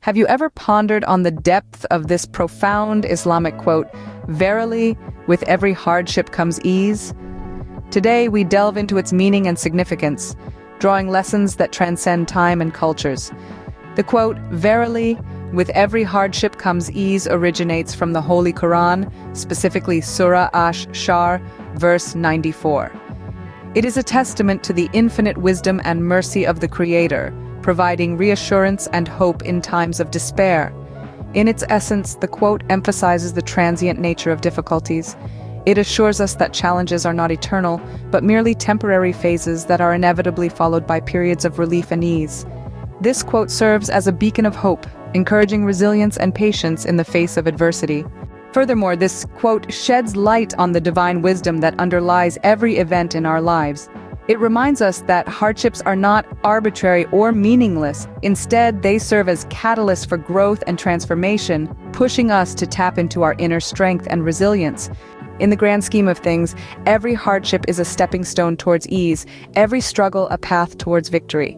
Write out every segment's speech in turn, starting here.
Have you ever pondered on the depth of this profound Islamic quote, "Verily, with every hardship comes ease"? Today, we delve into its meaning and significance, drawing lessons that transcend time and cultures. The quote, "Verily, with every hardship comes ease," originates from the Holy Quran, specifically Surah Ash-Shar, verse 94. It is a testament to the infinite wisdom and mercy of the Creator, providing reassurance and hope in times of despair. In its essence, the quote emphasizes the transient nature of difficulties. It assures us that challenges are not eternal, but merely temporary phases that are inevitably followed by periods of relief and ease. This quote serves as a beacon of hope, encouraging resilience and patience in the face of adversity. Furthermore, this quote sheds light on the divine wisdom that underlies every event in our lives. It reminds us that hardships are not arbitrary or meaningless. Instead, they serve as catalysts for growth and transformation, pushing us to tap into our inner strength and resilience. In the grand scheme of things, every hardship is a stepping stone towards ease, every struggle a path towards victory.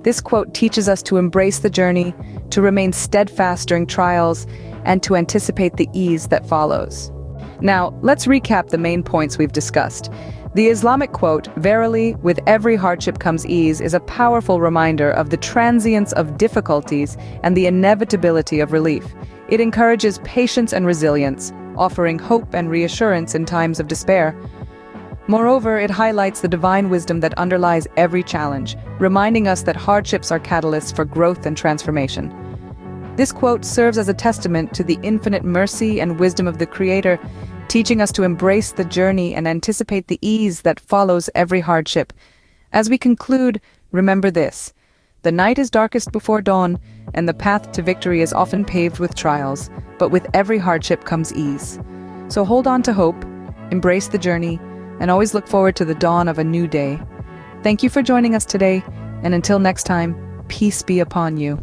This quote teaches us to embrace the journey, to remain steadfast during trials, and to anticipate the ease that follows. Now, let's recap the main points we've discussed. The Islamic quote, "Verily, with every hardship comes ease," is a powerful reminder of the transience of difficulties and the inevitability of relief. It encourages patience and resilience, offering hope and reassurance in times of despair. Moreover, it highlights the divine wisdom that underlies every challenge, reminding us that hardships are catalysts for growth and transformation. This quote serves as a testament to the infinite mercy and wisdom of the Creator, teaching us to embrace the journey and anticipate the ease that follows every hardship. As we conclude, remember this: the night is darkest before dawn, and the path to victory is often paved with trials, but with every hardship comes ease. So hold on to hope, embrace the journey, and always look forward to the dawn of a new day. Thank you for joining us today, and until next time, peace be upon you.